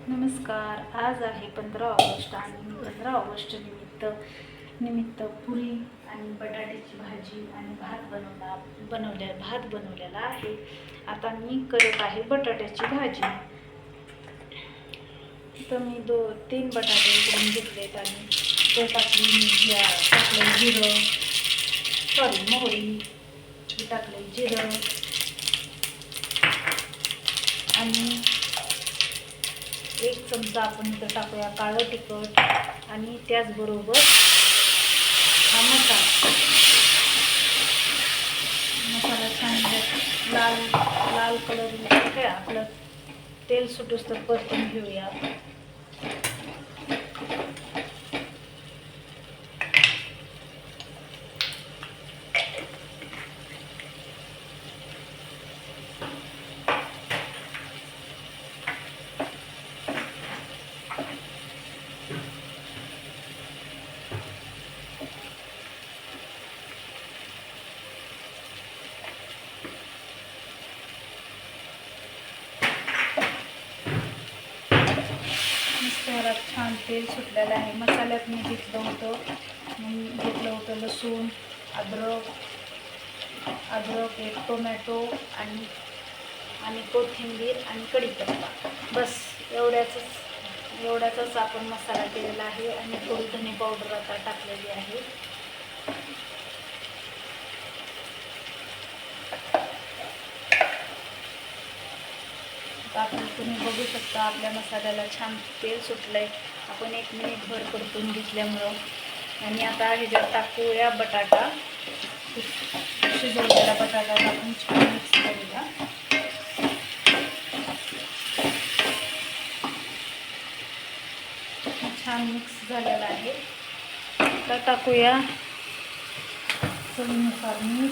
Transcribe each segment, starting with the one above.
नमस्कार. आज आहे 15 ऑगस्ट आणि 15 ऑगस्ट निमित्त पुरी आणि बटाट्याची भाजी आणि भात बनवलेला आहे. आता मी करत आहे बटाट्याची भाजी. तर मी 3 बटाटे उकडून घेतलेत आणि ते टाकलं जिरं, मोहरी, टाकले जिरं आणि 1 चमचा आपण इथं टाकूया काळं तिखट आणि त्याचबरोबर हा मसाला छान लाल लाल कलर आपलं तेल सुटूस तर परतून घेऊया. मस्त छान तेल सुटलेलं आहे. मसाल्यात मी घेतलं होतं लसूण, अद्रक, एक टोमॅटो आणि कोथिंबीर आणि कढीपत्ता. बस एवढ्याचाच आपण मसाला केलेला आहे आणि थोडी धने पावडर आता टाकलेली आहे. आपण तुम्ही बघू शकता आपल्या मसाल्याला छान तेल सुटलंय. आपण 1 मिनिटभर परतून घेतल्यामुळं. आणि आता ह्याच्यात टाकूया बटाटा. शिजवलेला बटाटा टाकून छान मिक्स करूया. छान मिक्स झालेला आहे. आता टाकूया चवीनुसार मीठ,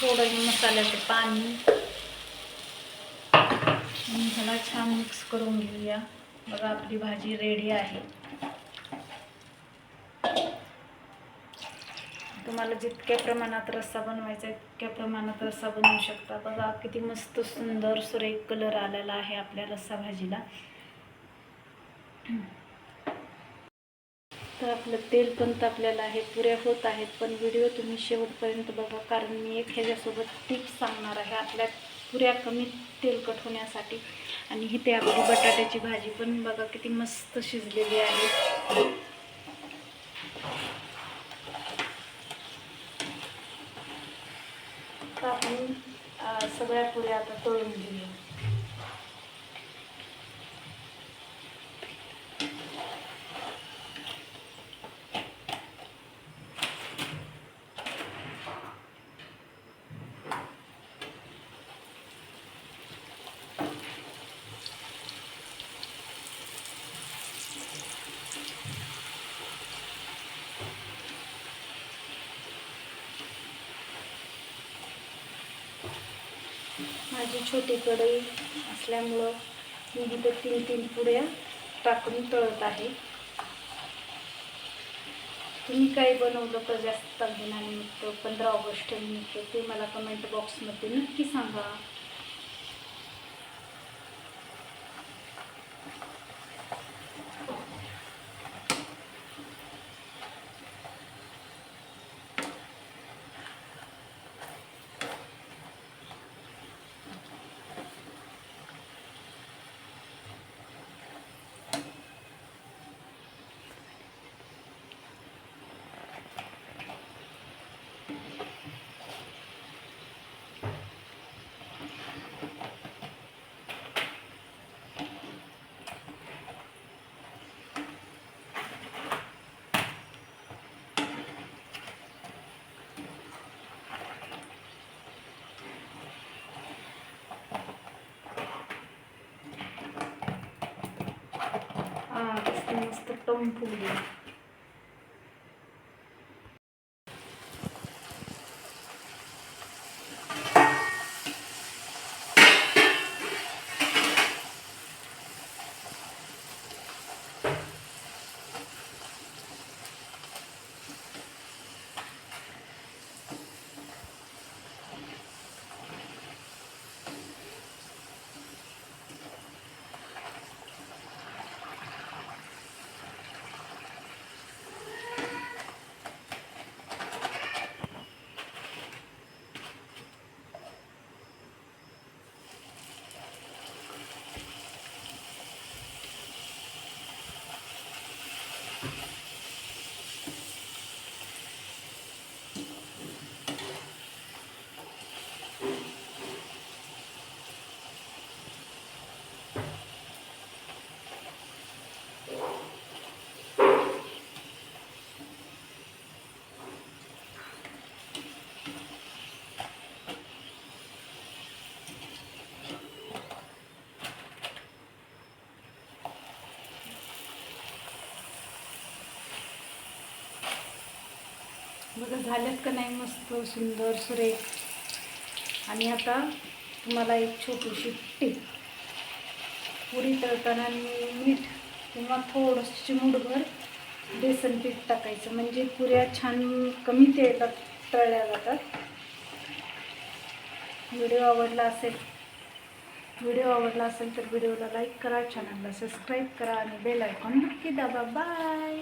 थोडं मसाल्याचं पाणी आणि ह्याला छान मिक्स करून घेऊया. बघा आपली भाजी रेडी आहे. तुम्हाला जितक्या प्रमाणात रस्सा बनवायचा आहे तितक्या प्रमाणात रस्सा बनवू शकता. बघा किती मस्त सुंदर सुरेख कलर आलेला आहे आपल्या रस्सा भाजीला. तर आपलं तेल पण तापलेलं आहे, पुऱ्या होत आहेत. पण व्हिडिओ तुम्ही शेवटपर्यंत बघा, कारण मी एक ह्याच्यासोबत टिप्स सांगणार आहे आपल्या पुऱ्या कमी तेलकट होण्यासाठी. आणि इथे आपली बटाट्याची भाजी पण बघा किती मस्त शिजलेली आहे. तर आपण सगळ्या पुऱ्या आता तळून घेऊया. माझी छोटी कढई असल्यामुळं मी इथं 3 पुऱ्या टाकून तळत आहे. तुम्ही काही बनवलं तर जास्त दिनानिमित्त 15 ऑगस्ट निमित्त ते मला कमेंट बॉक्समध्ये नक्की सांगा. मस्त टोम फुगली. बघा झाल्यात का नाही मस्त सुंदर सुरेख. आणि आता तुम्हाला एक छोटीशी टिप. पुरी तळताना मीठ किंवा थोडंसं चिमूटभर बेसन पीठ टाकायचं, म्हणजे पुऱ्या छान कमी तेलात तळल्या जातात. व्हिडिओ आवडला असेल तर व्हिडिओला लाईक करा, चॅनलला सबस्क्राईब करा आणि बेल आयकॉन नक्की दाबा. बाय.